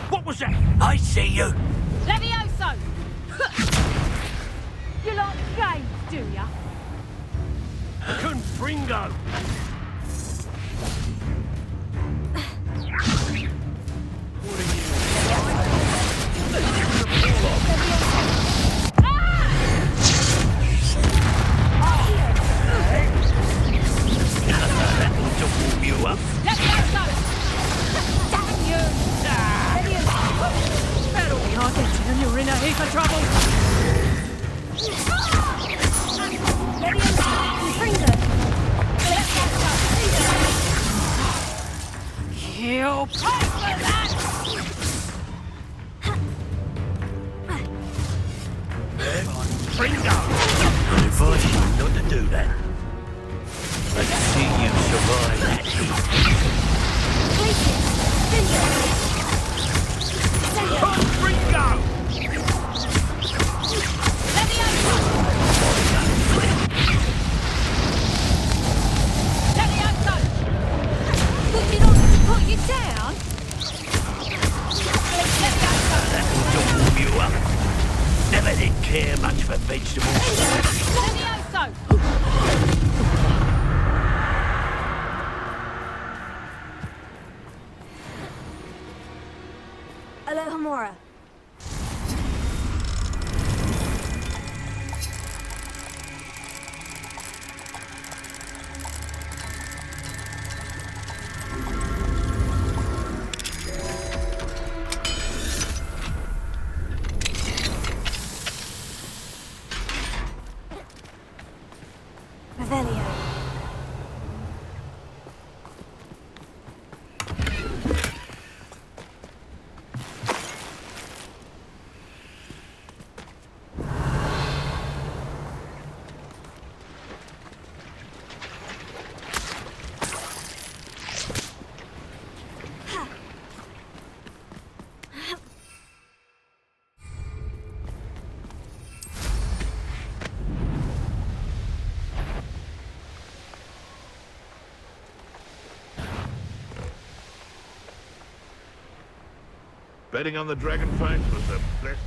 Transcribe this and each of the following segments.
What was that? I see you. Levioso! You like games, do ya? Confringo. To warm you up. Levioso! Damn you! That'll be hard to get you. You're in a heap of trouble. Levioso! Confringo! Kill! Pay for that! Confringo. I advise you not to do that. Let's see you survive that heat. Confringo. Put you down? That'll warm you up. Never did care much for vegetables. Levioso! Alohomora. Revelio. Betting on the Dragonfangs was the best.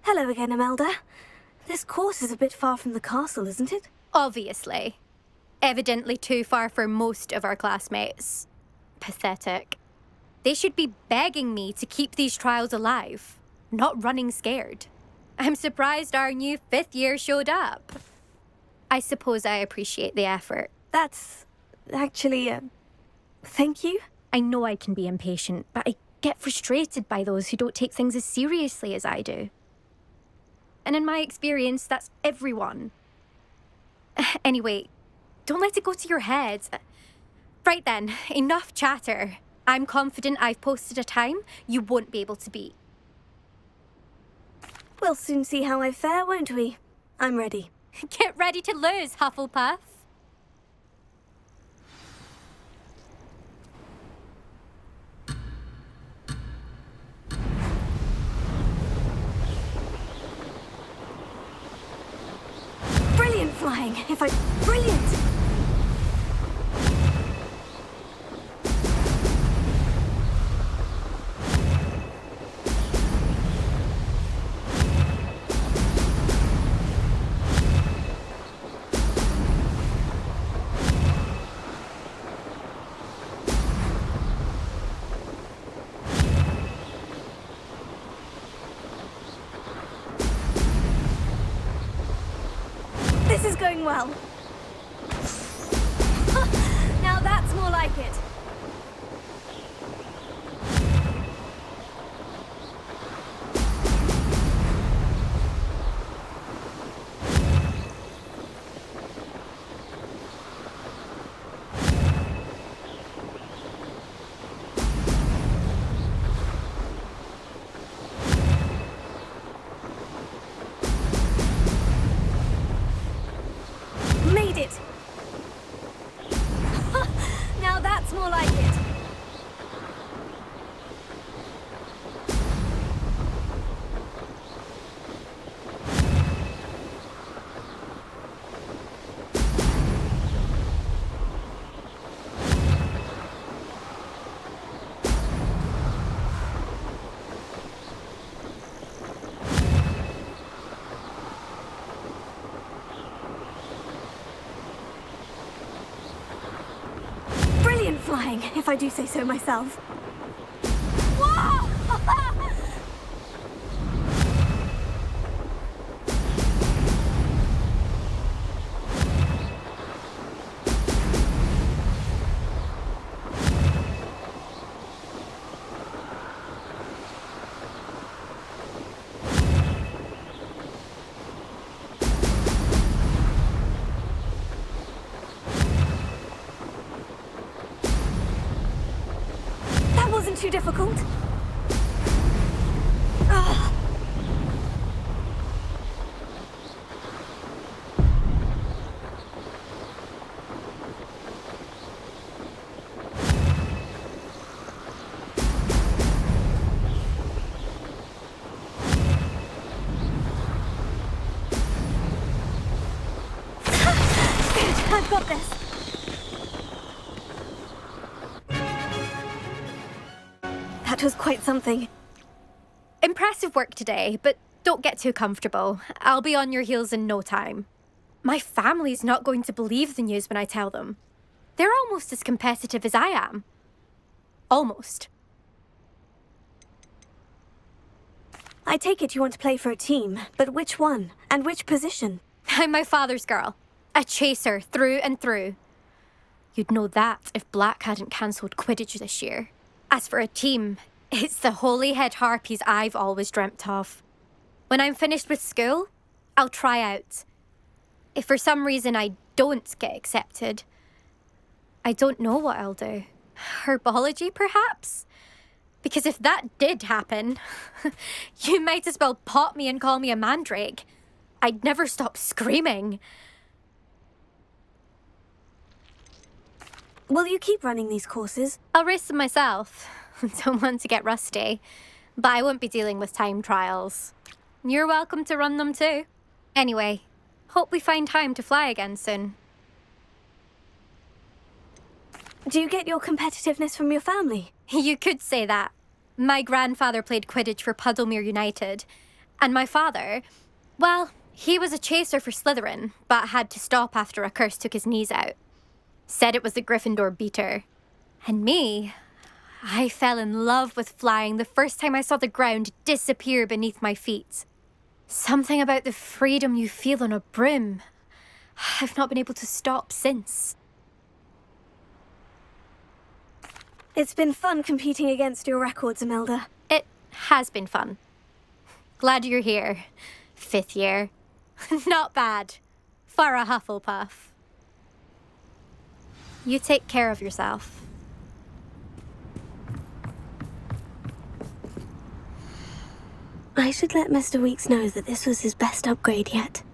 Hello again, Imelda. This course is a bit far from the castle, isn't it? Obviously. Evidently too far for most of our classmates. Pathetic. They should be begging me to keep these trials alive, not running scared. I'm surprised our new 5th year showed up. I suppose I appreciate the effort. That's actually, thank you. I know I can be impatient, but I get frustrated by those who don't take things as seriously as I do. And in my experience, that's everyone. Anyway, don't let it go to your head. Right then, enough chatter. I'm confident I've posted a time you won't be able to beat. We'll soon see how I fare, won't we? I'm ready. Get ready to lose, Hufflepuff. Brilliant flying. Brilliant! This is going well. Now that's more like it. Made it. Now that's more terrifying, if I do say so myself. Whoa! That wasn't too difficult. Ugh. Good, I've got this. That was quite something. Impressive work today, but don't get too comfortable. I'll be on your heels in no time. My family's not going to believe the news when I tell them. They're almost as competitive as I am. Almost. I take it you want to play for a team, but which one? And which position? I'm my father's girl. A chaser through and through. You'd know that if Black hadn't cancelled Quidditch this year. As for a team, it's the Holyhead Harpies I've always dreamt of. When I'm finished with school, I'll try out. If for some reason I don't get accepted, I don't know what I'll do. Herbology, perhaps? Because if that did happen, you might as well pot me and call me a mandrake. I'd never stop screaming. Will you keep running these courses? I'll race them myself. Don't want to get rusty. But I won't be dealing with time trials. You're welcome to run them too. Anyway, hope we find time to fly again soon. Do you get your competitiveness from your family? You could say that. My grandfather played Quidditch for Puddlemere United. And my father, well, he was a chaser for Slytherin, but had to stop after a curse took his knees out. Said it was the Gryffindor beater. And me, I fell in love with flying the first time I saw the ground disappear beneath my feet. Something about the freedom you feel on a broom. I've not been able to stop since. It's been fun competing against your records, Imelda. It has been fun. Glad you're here. 5th year. Not bad. For a Hufflepuff. You take care of yourself. I should let Mr. Weeks know that this was his best upgrade yet.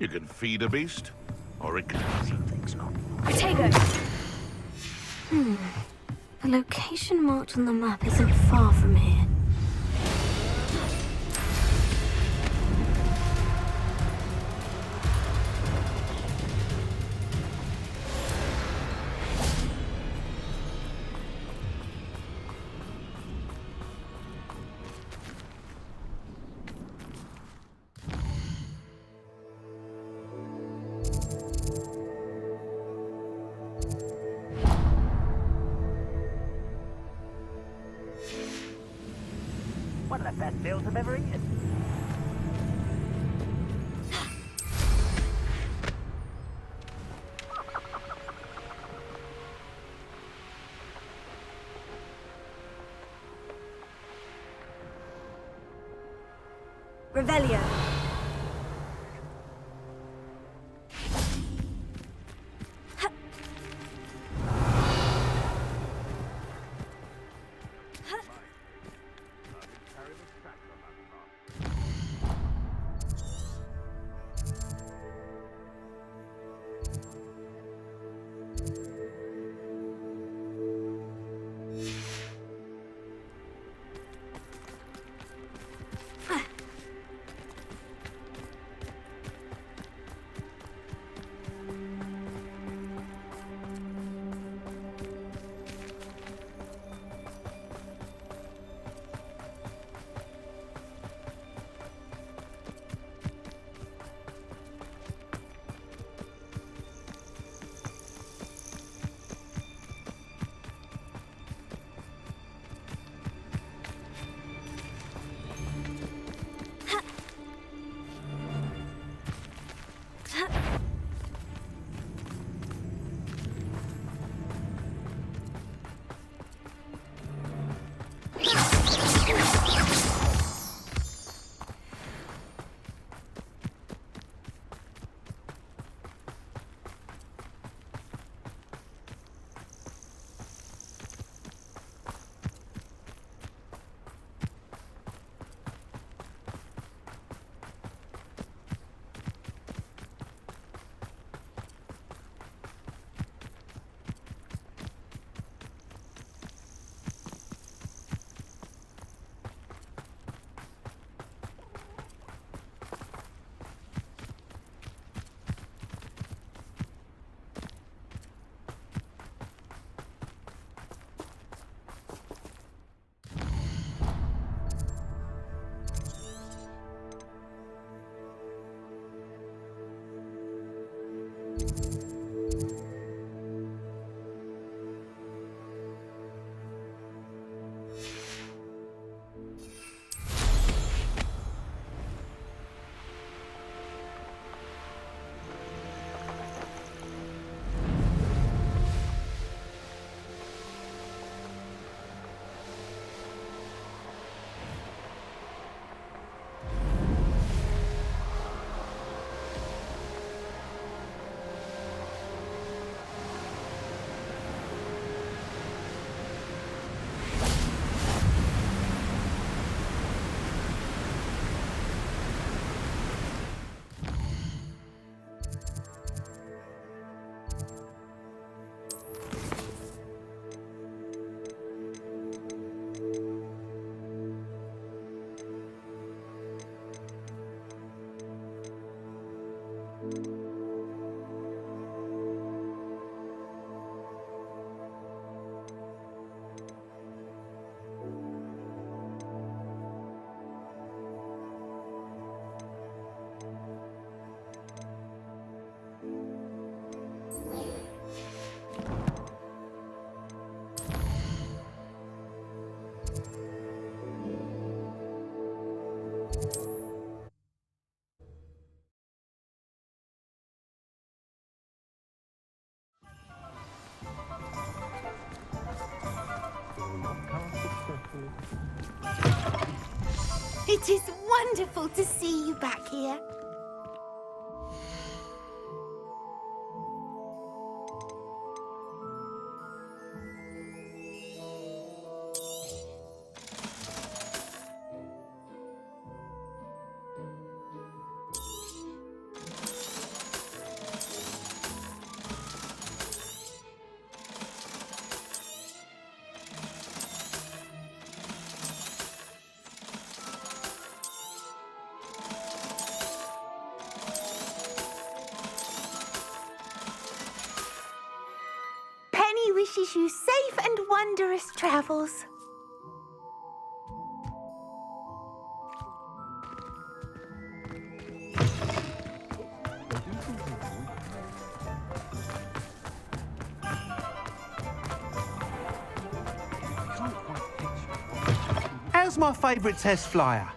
You can feed a beast, or it can things up. Protego! The location marked on the map isn't far from here. best meals I've ever eaten. Revelio. It is wonderful to see you back here. Penny wishes you safe and wondrous travels. As was my favourite test flyer?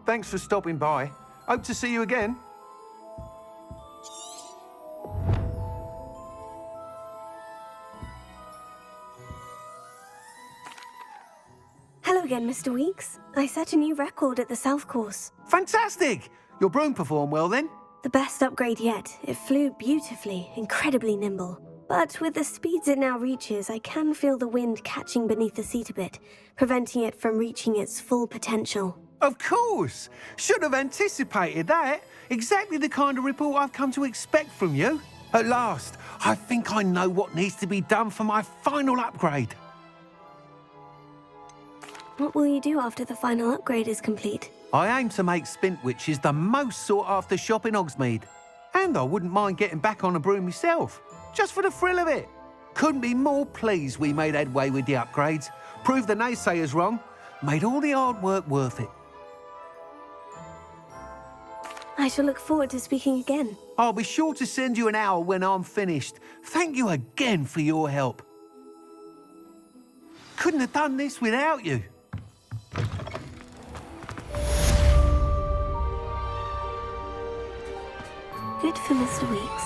Thanks for stopping by. Hope to see you again. Hello again, Mr. Weeks. I set a new record at the South Course. Fantastic! Your broom performed well then? The best upgrade yet. It flew beautifully, incredibly nimble. But with the speeds it now reaches, I can feel the wind catching beneath the seat a bit, preventing it from reaching its full potential. Of course! Should have anticipated that. Exactly the kind of report I've come to expect from you. At last, I think I know what needs to be done for my final upgrade. What will you do after the final upgrade is complete? I aim to make Spintwitches the most sought-after shop in Hogsmeade. And I wouldn't mind getting back on a broom myself, just for the thrill of it. Couldn't be more pleased we made headway with the upgrades, proved the naysayers wrong, made all the hard work worth it. I shall look forward to speaking again. I'll be sure to send you an hour when I'm finished. Thank you again for your help. Couldn't have done this without you. Good for Mr. Weeks.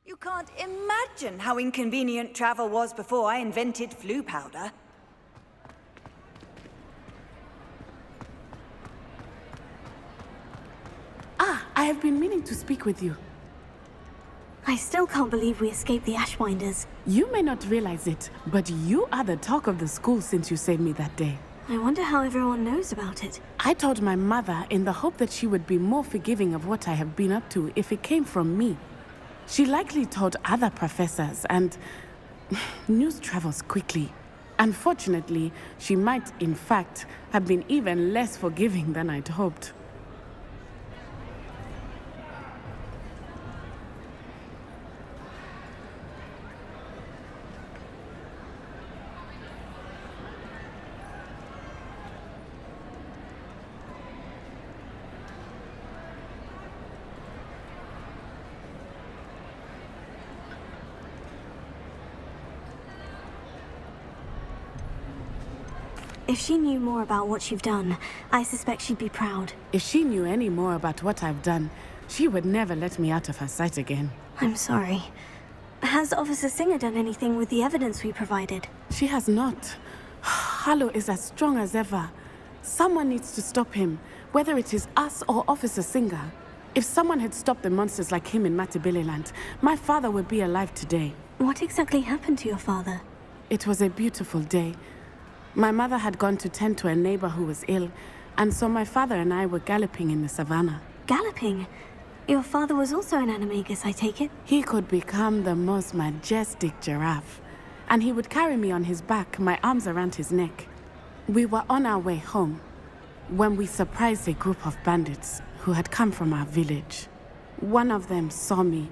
You can't imagine how inconvenient travel was before I invented flu powder. Ah, I have been meaning to speak with you. I still can't believe we escaped the Ashwinders. You may not realize it, but you are the talk of the school since you saved me that day. I wonder how everyone knows about it. I told my mother in the hope that she would be more forgiving of what I have been up to if it came from me. She likely told other professors, and news travels quickly. Unfortunately, she might, in fact, have been even less forgiving than I'd hoped. If she knew more about what you've done, I suspect she'd be proud. If she knew any more about what I've done, she would never let me out of her sight again. I'm sorry. Has Officer Singer done anything with the evidence we provided? She has not. Harlow is as strong as ever. Someone needs to stop him, whether it is us or Officer Singer. If someone had stopped the monsters like him in Matabeleland, my father would be alive today. What exactly happened to your father? It was a beautiful day. My mother had gone to tend to a neighbor who was ill, and so my father and I were galloping in the savannah. Galloping? Your father was also an animagus, I take it? He could become the most majestic giraffe, and he would carry me on his back, my arms around his neck. We were on our way home when we surprised a group of bandits who had come from our village. One of them saw me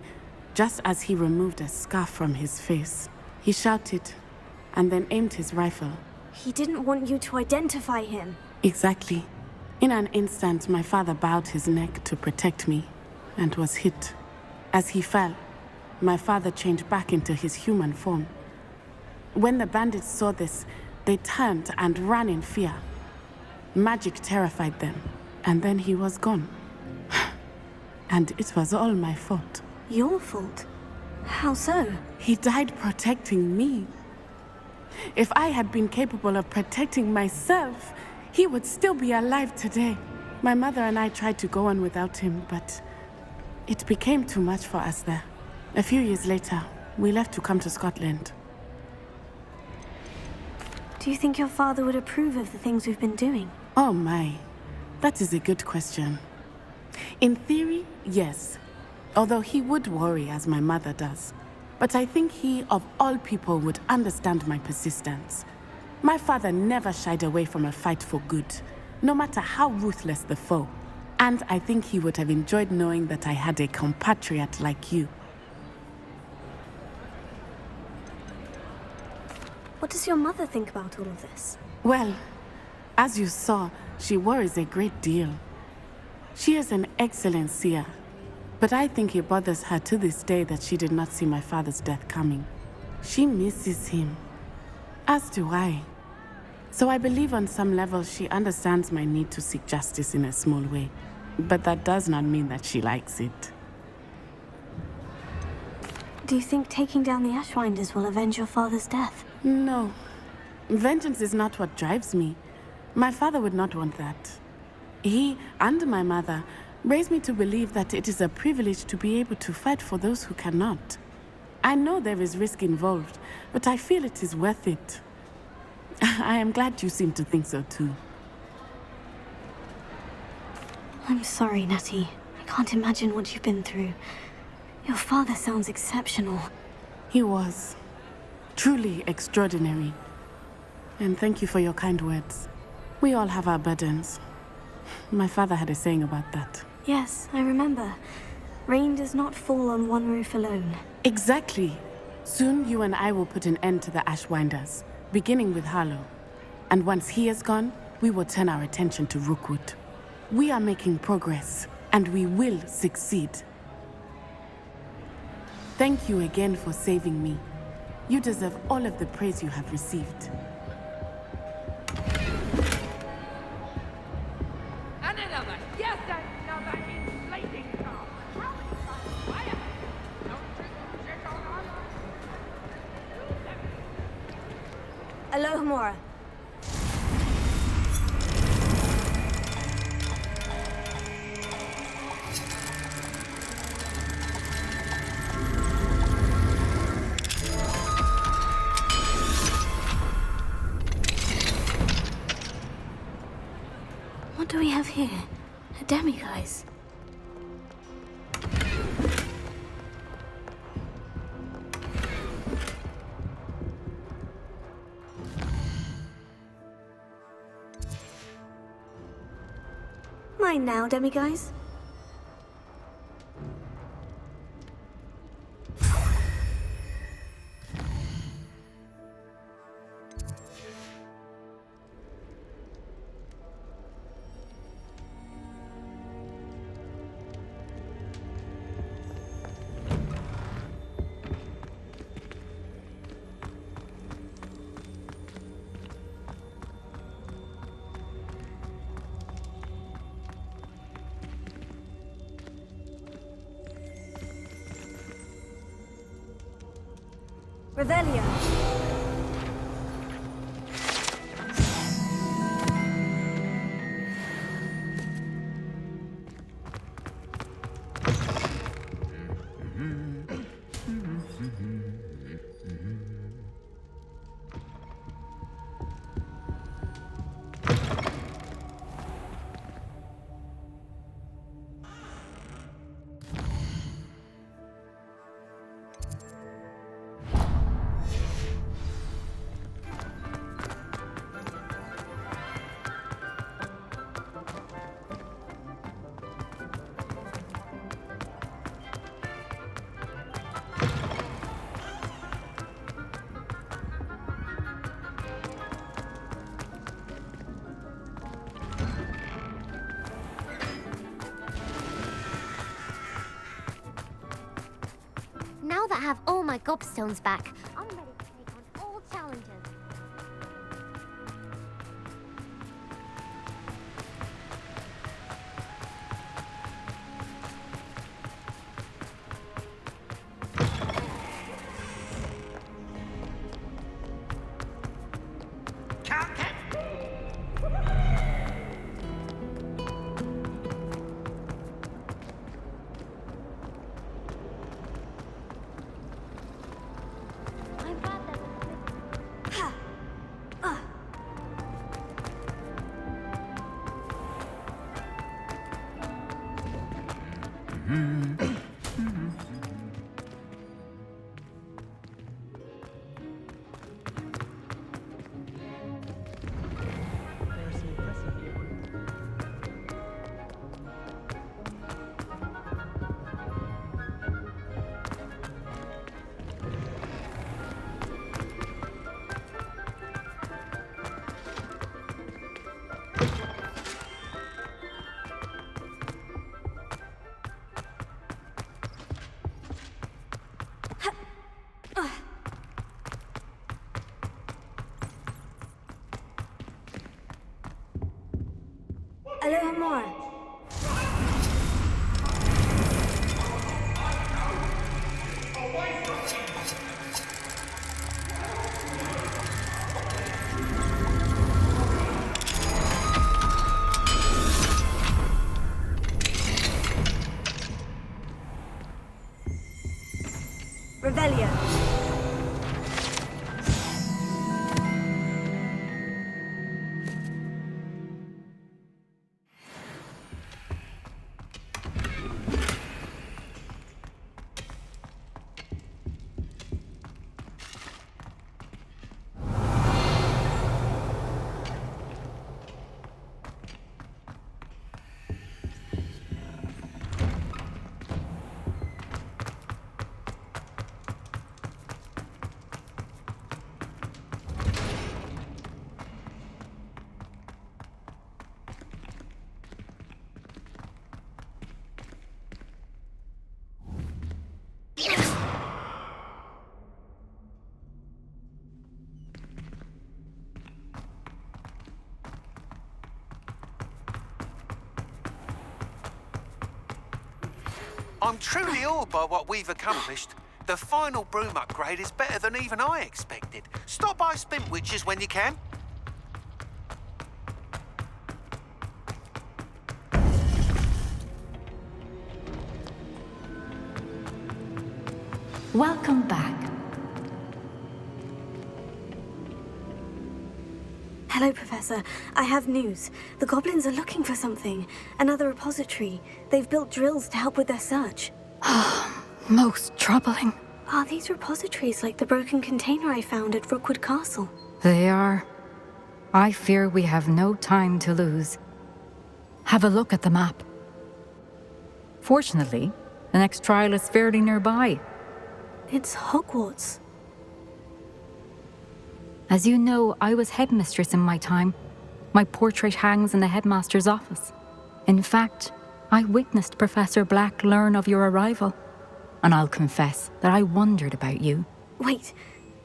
just as he removed a scarf from his face. He shouted and then aimed his rifle. He didn't want you to identify him. Exactly. In an instant, my father bowed his neck to protect me and was hit. As he fell, my father changed back into his human form. When the bandits saw this, they turned and ran in fear. Magic terrified them, and then he was gone. And it was all my fault. Your fault? How so? He died protecting me. If I had been capable of protecting myself, he would still be alive today. My mother and I tried to go on without him, but it became too much for us there. A few years later, we left to come to Scotland. Do you think your father would approve of the things we've been doing? Oh my, that is a good question. In theory, yes. Although he would worry, as my mother does. But I think he, of all people, would understand my persistence. My father never shied away from a fight for good, no matter how ruthless the foe. And I think he would have enjoyed knowing that I had a compatriot like you. What does your mother think about all of this? Well, as you saw, she worries a great deal. She is an excellent seer, but I think it bothers her to this day that she did not see my father's death coming. She misses him, as do I. So I believe on some level she understands my need to seek justice in a small way, but that does not mean that she likes it. Do you think taking down the Ashwinders will avenge your father's death? No. Vengeance is not what drives me. My father would not want that. He and my mother raised me to believe that it is a privilege to be able to fight for those who cannot. I know there is risk involved, but I feel it is worth it. I am glad you seem to think so too. I'm sorry, Natty. I can't imagine what you've been through. Your father sounds exceptional. He was. Truly extraordinary. And thank you for your kind words. We all have our burdens. My father had a saying about that. Yes, I remember. Rain does not fall on one roof alone. Exactly. Soon you and I will put an end to the Ashwinders, beginning with Harlow. And once he is gone, we will turn our attention to Rookwood. We are making progress, and we will succeed. Thank you again for saving me. You deserve all of the praise you have received. Aloha, Mora. What do we have here? A demiguise. Mine now, demiguise. Revelio. Now that I have all my gobstones back, I'm ready to take on all challenges. Aloha more. Revelio. I'm truly awed by what we've accomplished. The final broom upgrade is better than even I expected. Stop by Spintwitches when you can. Welcome back. Hello, Professor. I have news. The goblins are looking for something. Another repository. They've built drills to help with their search. Most troubling. Are these repositories like the broken container I found at Rookwood Castle? They are. I fear we have no time to lose. Have a look at the map. Fortunately, the next trial is fairly nearby. It's Hogwarts. As you know, I was headmistress in my time. My portrait hangs in the headmaster's office. In fact, I witnessed Professor Black learn of your arrival. And I'll confess that I wondered about you. Wait,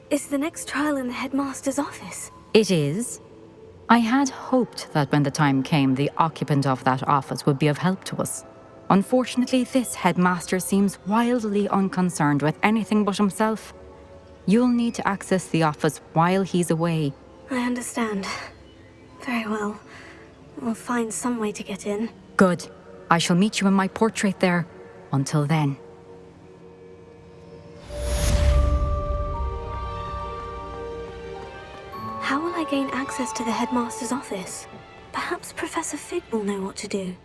is the next trial in the headmaster's office? It is. I had hoped that when the time came, the occupant of that office would be of help to us. Unfortunately, this headmaster seems wildly unconcerned with anything but himself. You'll need to access the office while he's away. I understand. Very well. We'll find some way to get in. Good. I shall meet you in my portrait there. Until then. How will I gain access to the headmaster's office? Perhaps Professor Fig will know what to do.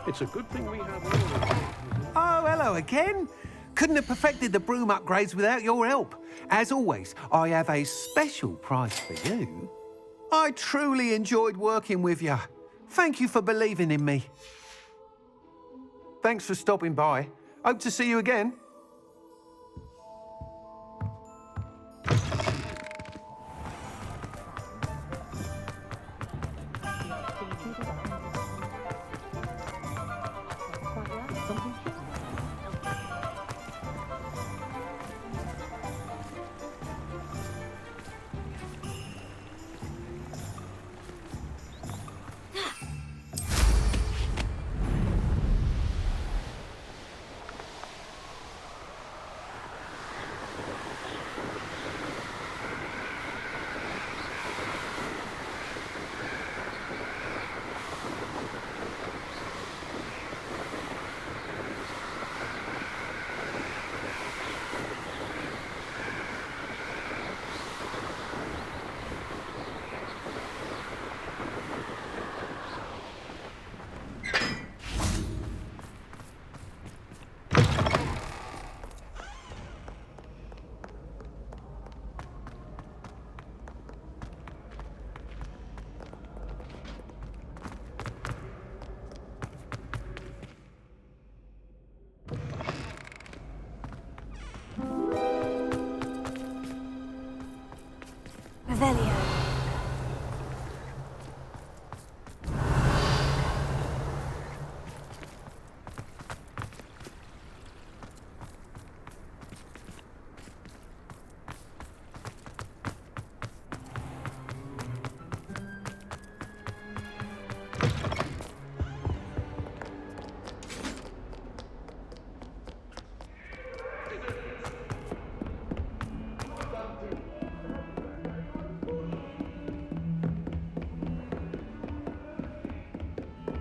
It's a good thing we have... Oh, hello again. Couldn't have perfected the broom upgrades without your help. As always, I have a special prize for you. I truly enjoyed working with you. Thank you for believing in me. Thanks for stopping by. Hope to see you again.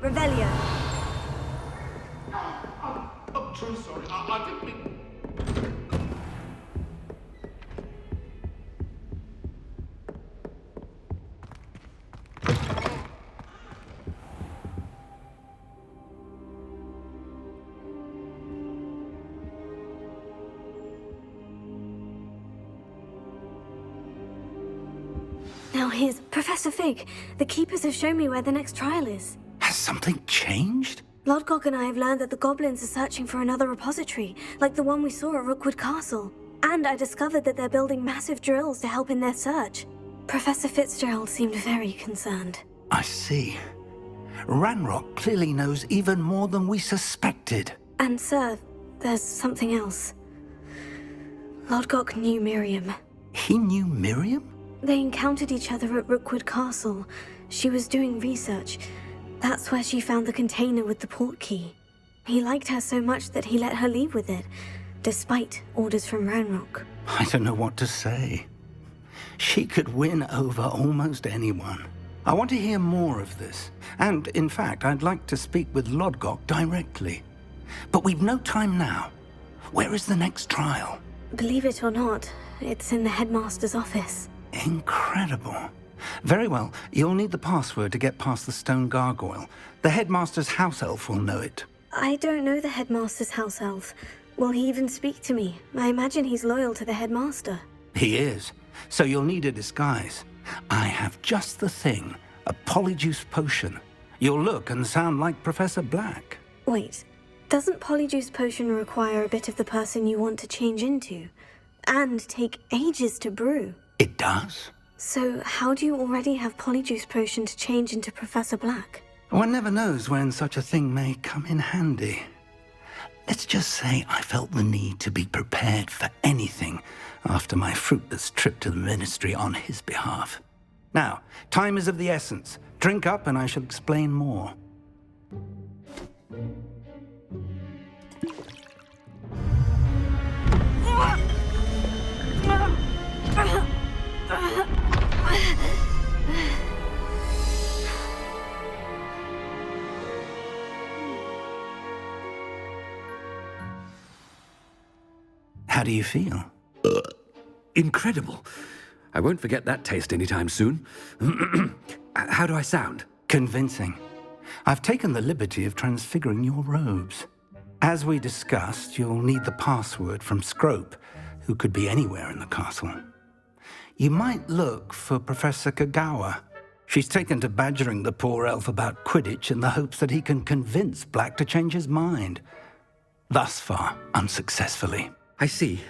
Revelio. I'm truly sorry. I didn't mean... Now here's Professor Fig. The Keepers have shown me where the next trial is. Has something changed? Lodgok and I have learned that the goblins are searching for another repository, like the one we saw at Rookwood Castle. And I discovered that they're building massive drills to help in their search. Professor Fitzgerald seemed very concerned. I see. Ranrock clearly knows even more than we suspected. And sir, there's something else. Lodgok knew Miriam. He knew Miriam? They encountered each other at Rookwood Castle. She was doing research. That's where she found the container with the port key. He liked her so much that he let her leave with it, despite orders from Ranrock. I don't know what to say. She could win over almost anyone. I want to hear more of this. And, in fact, I'd like to speak with Lodgok directly. But we've no time now. Where is the next trial? Believe it or not, it's in the headmaster's office. Incredible. Very well, you'll need the password to get past the stone gargoyle. The headmaster's house elf will know it. I don't know the headmaster's house elf. Will he even speak to me? I imagine he's loyal to the headmaster. He is. So you'll need a disguise. I have just the thing. A polyjuice potion. You'll look and sound like Professor Black. Wait, doesn't polyjuice potion require a bit of the person you want to change into? And take ages to brew? It does. So how do you already have polyjuice potion to change into Professor Black? One never knows when such a thing may come in handy. Let's just say I felt the need to be prepared for anything after my fruitless trip to the ministry on his behalf. Now, time is of the essence. Drink up and I shall explain more. How do you feel? Incredible. I won't forget that taste anytime soon. How do I sound? Convincing. I've taken the liberty of transfiguring your robes. As we discussed, you'll need the password from Scrope, who could be anywhere in the castle. You might look for Professor Kagawa. She's taken to badgering the poor elf about Quidditch in the hopes that he can convince Black to change his mind. Thus far, unsuccessfully. I see.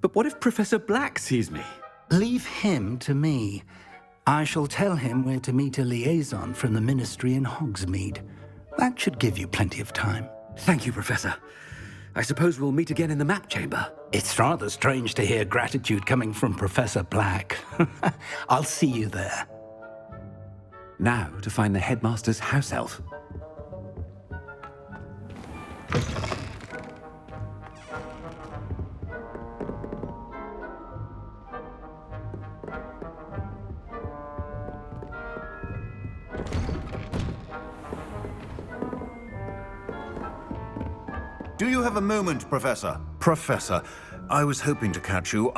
But what if Professor Black sees me? Leave him to me. I shall tell him where to meet a liaison from the ministry in Hogsmeade. That should give you plenty of time. Thank you, Professor. I suppose we'll meet again in the map chamber. It's rather strange to hear gratitude coming from Professor Black. I'll see you there. Now to find the headmaster's house elf. Do you have a moment, Professor? Professor, I was hoping to catch you.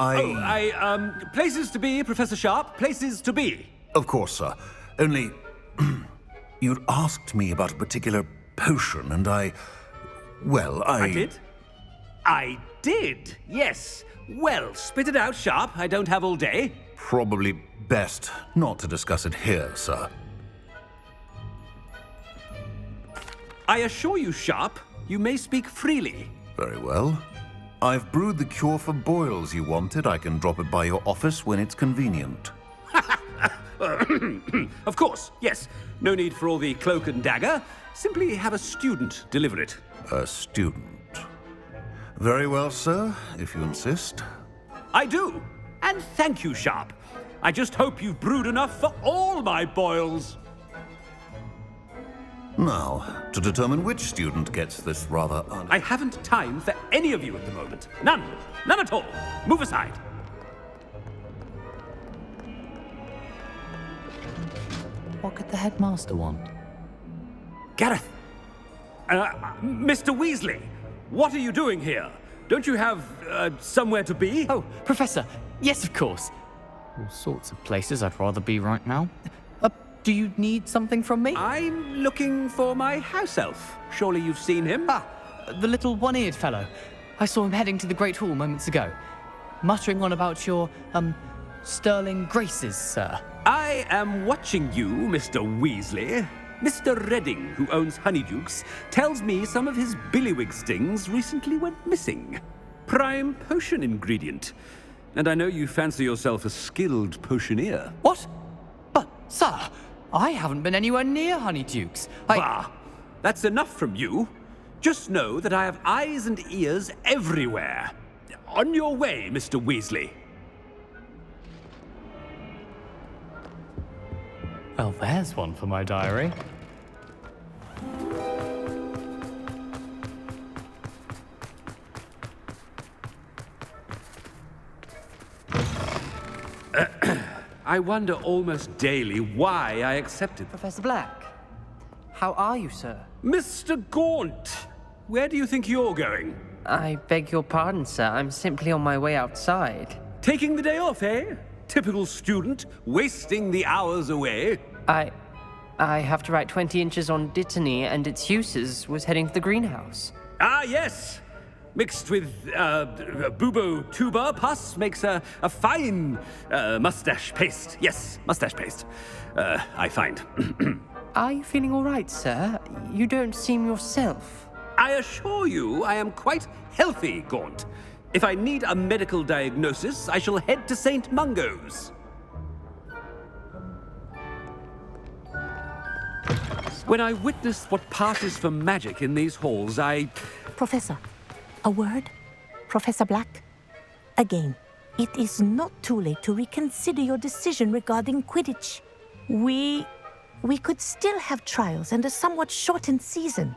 Places to be, Professor Sharp. Places to be. Of course, sir. Only, you'd asked me about a particular potion, and I did? I did, yes. Well, spit it out, Sharp. I don't have all day. Probably best not to discuss it here, sir. I assure you, Sharp, you may speak freely. Very well. I've brewed the cure for boils you wanted. I can drop it by your office when it's convenient. Of course, yes. No need for all the cloak and dagger. Simply have a student deliver it. A student. Very well, sir, if you insist. I do. And thank you, Sharp. I just hope you've brewed enough for all my boils. Now, to determine which student gets this rather I haven't time for any of you at the moment. None. None at all. Move aside. What could the headmaster want? Gareth! Mr. Weasley! What are you doing here? Don't you have, somewhere to be? Oh, Professor. Yes, of course. All sorts of places I'd rather be right now. Do you need something from me? I'm looking for my house elf. Surely you've seen him? Ah, the little one-eared fellow. I saw him heading to the Great Hall moments ago. Muttering on about your, sterling graces, sir. I am watching you, Mr. Weasley. Mr. Redding, who owns Honeydukes, tells me some of his billywig stings recently went missing. Prime potion ingredient. And I know you fancy yourself a skilled potioneer. What? But, sir, I haven't been anywhere near Honeydukes. Bah! That's enough from you. Just know that I have eyes and ears everywhere. On your way, Mr. Weasley. Well, there's one for my diary. I wonder almost daily why I accepted. Professor Black, how are you, sir? Mr. Gaunt, where do you think you're going? I beg your pardon, sir. I'm simply on my way outside. Taking the day off, eh? Typical student, wasting the hours away. I have to write 20 inches on Dittany and its uses. Was heading to the greenhouse. Ah, yes. Mixed with bubo tuber pus makes a fine mustache paste. Yes, mustache paste. I find. Are you feeling all right, sir? You don't seem yourself. I assure you I am quite healthy, Gaunt. If I need a medical diagnosis, I shall head to St. Mungo's. When I witness what passes for magic in these halls, Professor, a word? Professor Black? Again, it is not too late to reconsider your decision regarding Quidditch. We could still have trials and a somewhat shortened season.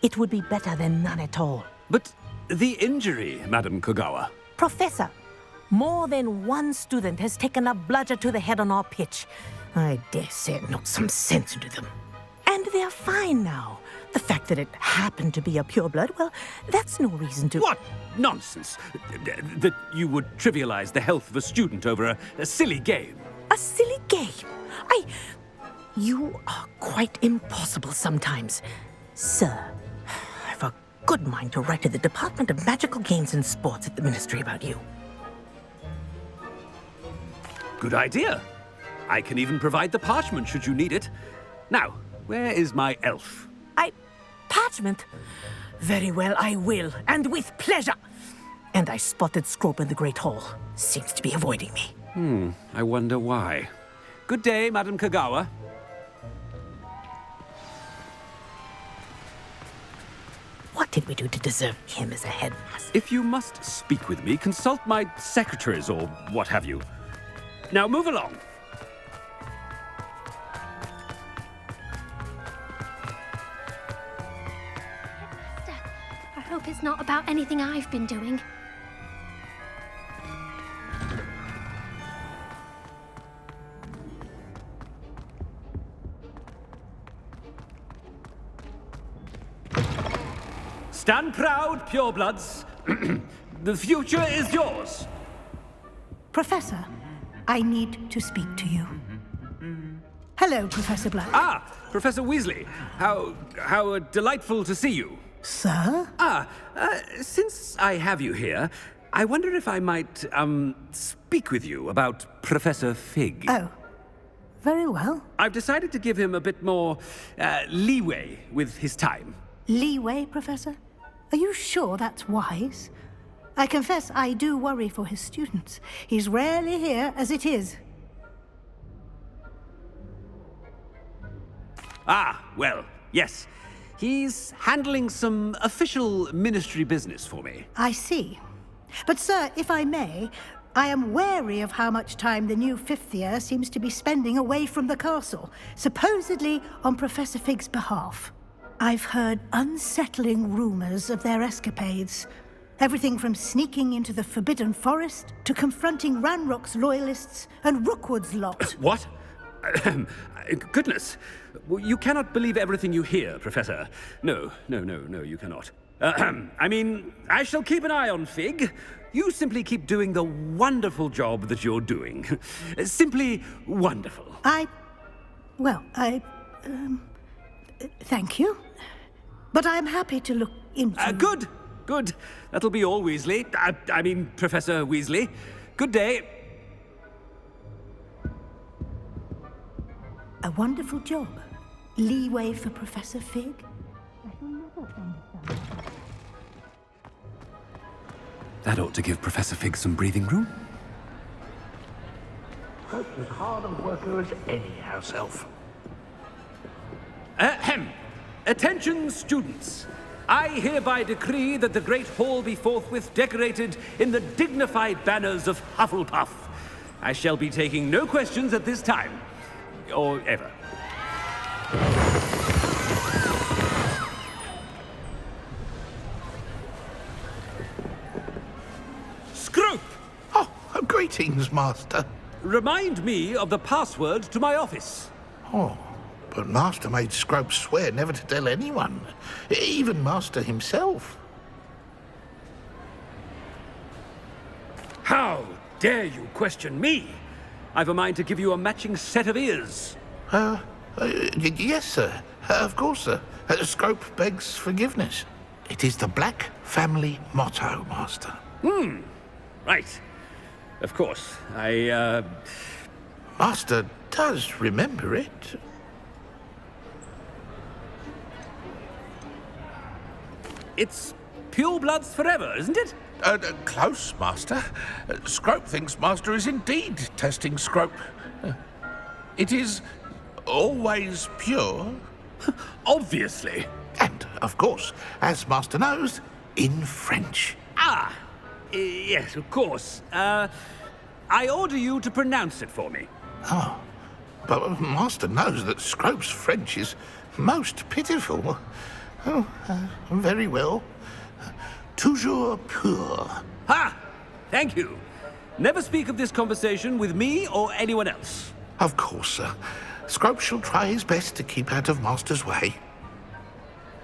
It would be better than none at all. But the injury, Madam Kogawa. Professor, more than one student has taken a bludger to the head on our pitch. I dare say it knocked some sense into them. And they're fine now. The fact that it happened to be a pureblood, well, that's no reason to... What nonsense! That you would trivialize the health of a student over a silly game. A silly game? You are quite impossible sometimes. Sir, I've a good mind to write to the Department of Magical Games and Sports at the Ministry about you. Good idea. I can even provide the parchment should you need it. Now, where is my elf? Parchment? Very well, I will, and with pleasure. And I spotted Scrope in the Great Hall. Seems to be avoiding me. I wonder why. Good day, Madam Kogawa. What did we do to deserve him as a headmaster? If you must speak with me, consult my secretaries or what have you. Now move along. I hope it's not about anything I've been doing. Stand proud, purebloods. The future is yours. Professor, I need to speak to you. Hello, Professor Black. Ah, Professor Weasley. How delightful to see you. Sir? Since I have you here, I wonder if I might, speak with you about Professor Fig. Oh, very well. I've decided to give him a bit more, leeway with his time. Leeway, Professor? Are you sure that's wise? I confess I do worry for his students. He's rarely here as it is. Ah, well, yes. He's handling some official ministry business for me. I see. But, sir, if I may, I am wary of how much time the new fifth year seems to be spending away from the castle, supposedly on Professor Fig's behalf. I've heard unsettling rumors of their escapades. Everything from sneaking into the Forbidden Forest to confronting Ranrock's loyalists and Rookwood's lot. What? Goodness. You cannot believe everything you hear, Professor. No, you cannot. I mean, I shall keep an eye on Fig. You simply keep doing the wonderful job that you're doing. Simply wonderful. Thank you. But I'm happy to look into... Good. That'll be all, Weasley. I mean, Professor Weasley. Good day. A wonderful job. Leeway for Professor Fig? That ought to give Professor Fig some breathing room. Scrope's as hard a worker as any house elf. Attention, students. I hereby decree that the Great Hall be forthwith decorated in the dignified banners of Hufflepuff. I shall be taking no questions at this time. Or ever. Scrope! Oh, greetings, Master. Remind me of the password to my office. Oh, but Master made Scrope swear never to tell anyone, even Master himself. How dare you question me? I've a mind to give you a matching set of ears. Yes, sir. Of course, sir. Scrope begs forgiveness. It is the Black family motto, Master. Right. Of course. Master does remember it. It's purebloods forever, isn't it? Close, Master. Scrope thinks Master is indeed testing Scrope. It is always pure. Obviously. And, of course, as Master knows, in French. Yes, of course. I order you to pronounce it for me. Oh, but Master knows that Scrope's French is most pitiful. Oh, very well. Toujours pur. Ha! Thank you. Never speak of this conversation with me or anyone else. Of course, sir. Scrope shall try his best to keep out of Master's way.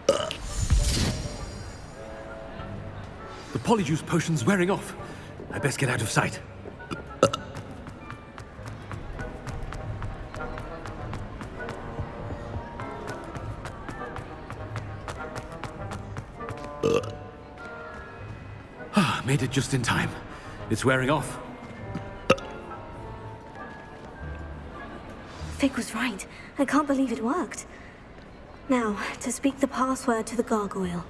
The polyjuice potion's wearing off. I best get out of sight. Made it just in time. It's wearing off. Fig was right. I can't believe it worked. Now, to speak the password to the gargoyle.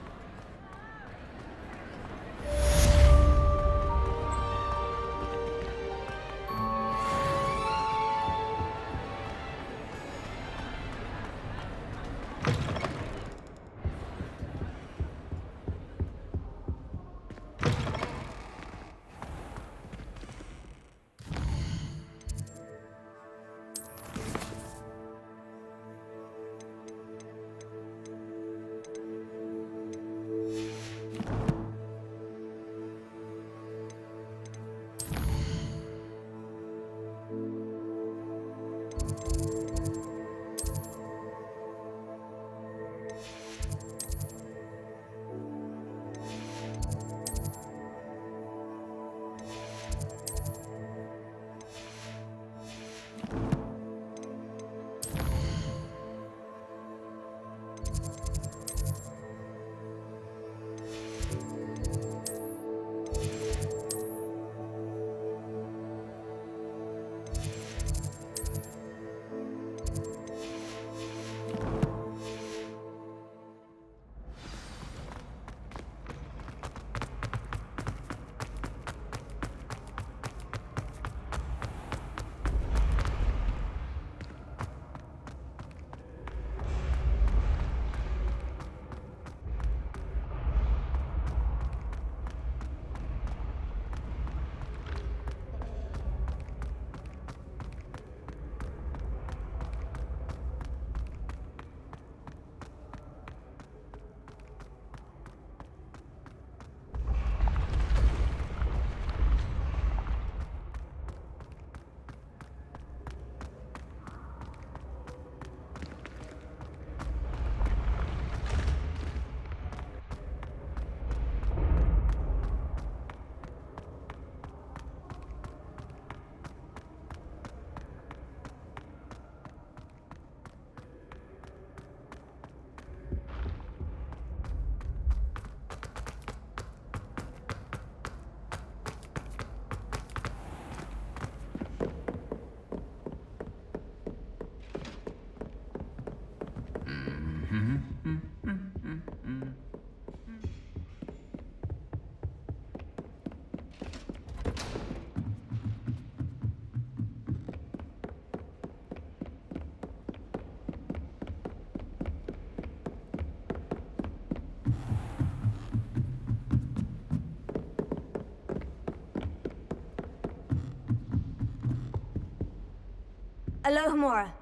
Alohomora.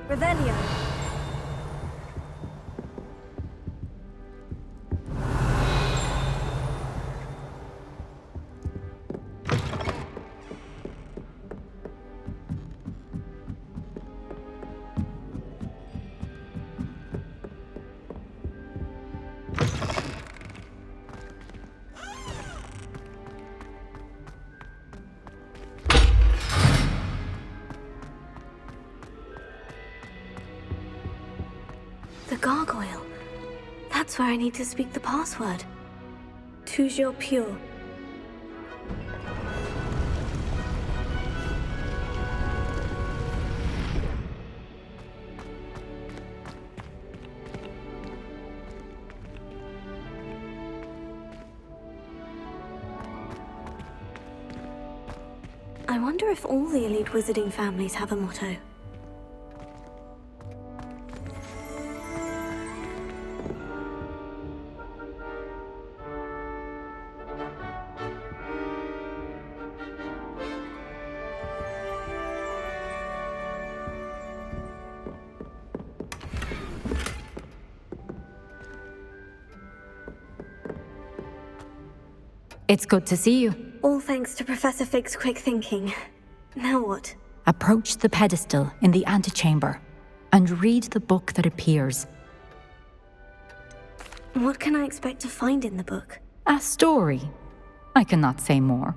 Revelio. The gargoyle. That's where I need to speak the password. Toujours pure. I wonder if all the elite wizarding families have a motto. It's good to see you. All thanks to Professor Fig's quick thinking. Now what? Approach the pedestal in the antechamber and read the book that appears. What can I expect to find in the book? A story. I cannot say more.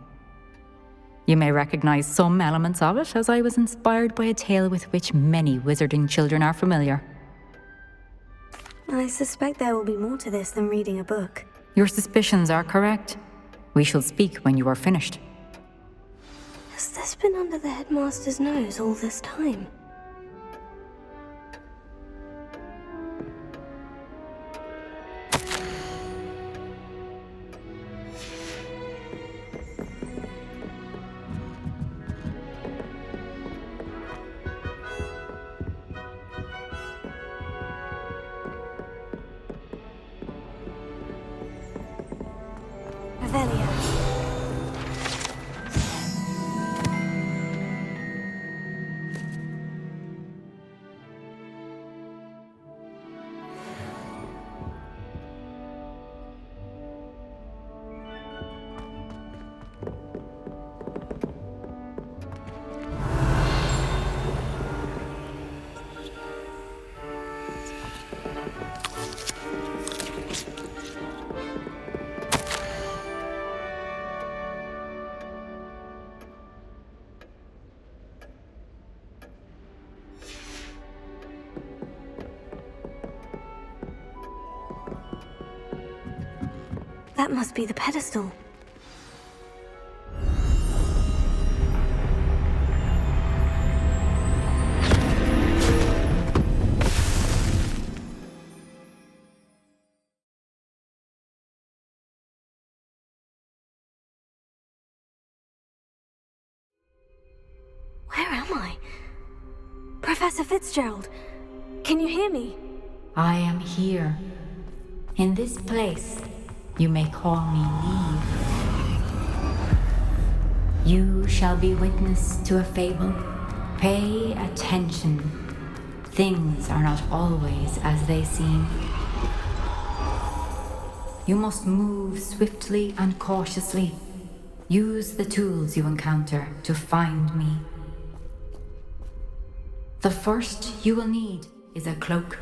You may recognize some elements of it, as I was inspired by a tale with which many wizarding children are familiar. I suspect there will be more to this than reading a book. Your suspicions are correct. We shall speak when you are finished. Has this been under the headmaster's nose all this time? Revelio. That must be the pedestal. Where am I? Professor Fitzgerald, can you hear me? I am here. In this place, you may call me Neve. You shall be witness to a fable. Pay attention. Things are not always as they seem. You must move swiftly and cautiously. Use the tools you encounter to find me. The first you will need is a cloak.